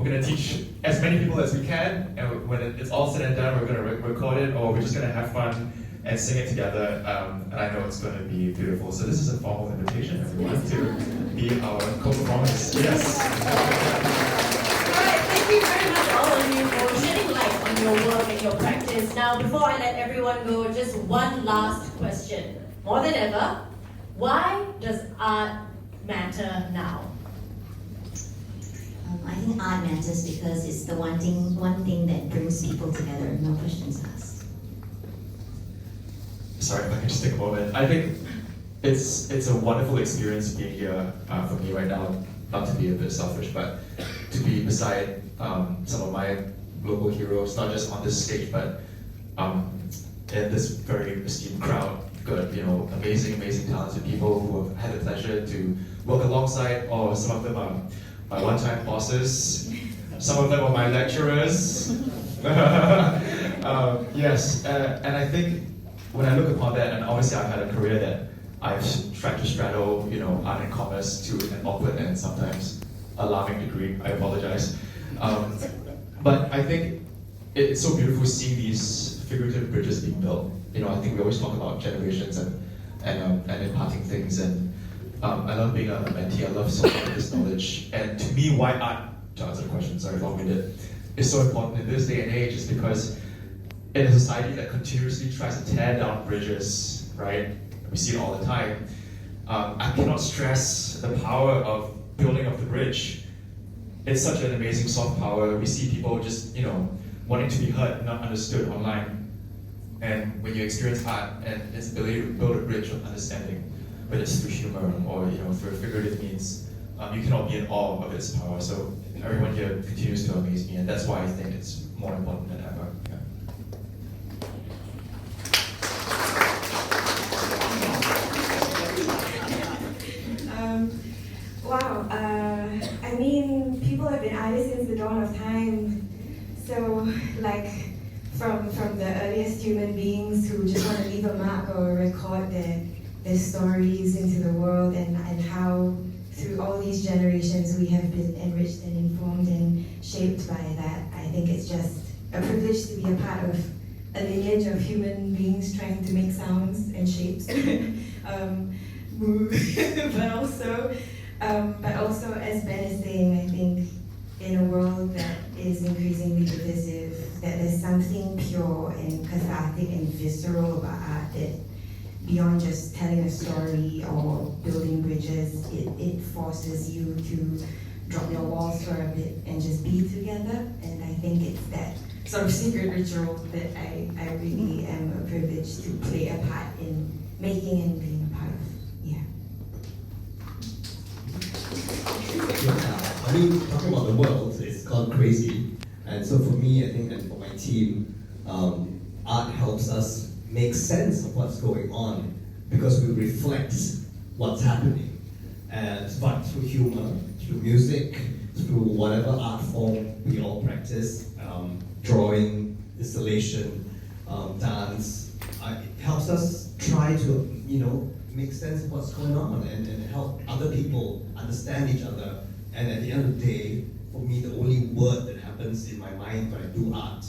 We're going to teach as many people as we can, and when it's all said and done, we're going to record it, or we're just going to have fun and sing it together, and I know it's going to be beautiful. So this is a formal invitation, everyone, to be our co-performers. Yes. All right, thank you very much, all of you, for shedding light on your work and your practice. Now, before I let everyone go, just one last question. More than ever, why does art matter now? I think art matters because it's the one thing that brings people together, no questions asked. Sorry if I can just take a moment. I think it's a wonderful experience being here for me right now. Not to be a bit selfish, but to be beside some of my local heroes, not just on this stage, but in this very esteemed crowd. Got amazing talented people who have had the pleasure to work alongside, or some of them are my one-time bosses, some of them are my lecturers. Yes, and I think when I look upon that, and obviously I've had a career that I've tried to straddle, art and commerce to an awkward and sometimes alarming degree. I apologize. But I think it's so beautiful seeing these figurative bridges being built. I think we always talk about generations and imparting things, and I love being a mentee. I love so much of this knowledge. And to me, why art, to answer the question, sorry, long-winded, is so important in this day and age is because in a society that continuously tries to tear down bridges, right? We see it all the time. I cannot stress the power of building up the bridge. It's such an amazing soft power. We see people just, wanting to be heard, not understood online. And when you experience art and its ability to build a bridge of understanding, whether it's through humor or through figurative means, you cannot be in awe of its power. So everyone here continues to amaze me, and that's why I think it's more important than ever. Yeah. Wow, I mean, people have been artists since the dawn of time. So, from the earliest human beings who just want to leave a mark or record their stories into the world, and how through all these generations we have been enriched and informed and shaped by that. I think it's just a privilege to be a part of a lineage of human beings trying to make sounds and shapes. But also, as Ben is saying, I think in a world that is increasingly divisive, that there's something pure and cathartic and visceral about art that beyond just telling a story or building bridges, it forces you to drop your walls for a bit and just be together. And I think it's that sort of secret ritual that I really am privileged to play a part in making and being a part of. Yeah. I mean, talking about the world, it's gone crazy. And so for me, I think, and for my team, art helps us make sense of what's going on because we reflect what's happening. But through humor, through music, through whatever art form we all practice, drawing, installation, dance, it helps us try to, make sense of what's going on and help other people understand each other. And at the end of the day, for me, the only word that happens in my mind when I do art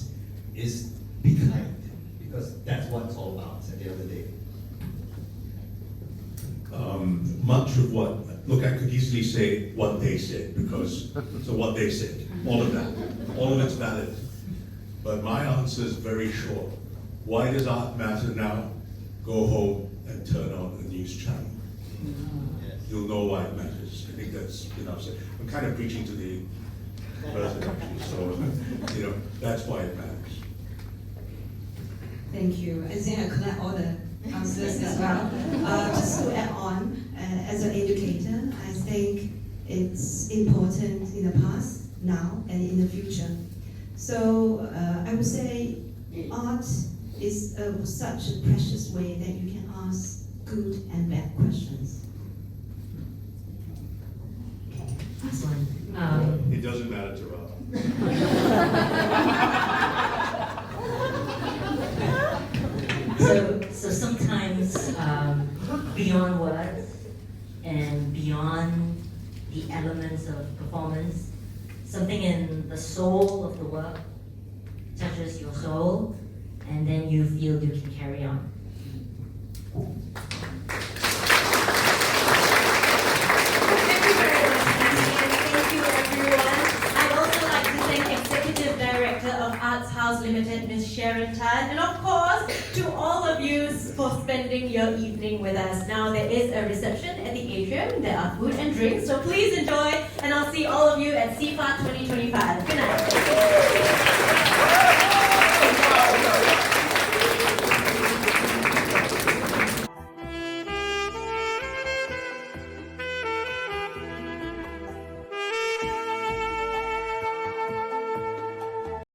is be kind, because that's what it's all about at the end of the day. Much of what, look, I could easily say what they said, so what they said, all of that, all of it's valid. But my answer is very short. Why does art matter now? Go home and turn on a news channel. You'll know why it matters. I think that's enough said. I'm kind of preaching to the person, actually, so, that's why it matters. Thank you. I think I collect all the answers as well. Just to add on, as an educator, I think it's important in the past, now, and in the future. So I would say art is such a precious way that you can ask good and bad questions. Last one. It doesn't matter to Rob. So sometimes beyond words and beyond the elements of performance, something in the soul of the work touches your soul, and then you feel you can carry on. Thank you very much, Nancy, and thank you, everyone. I'd also like to thank Executive Director of Arts House Limited, Ms. Sharon Tan, and of course, to all of you for spending your evening with us. Now, there is a reception at the atrium. There are food and drinks, so please enjoy, and I'll see all of you at SIFA 2025. Good night.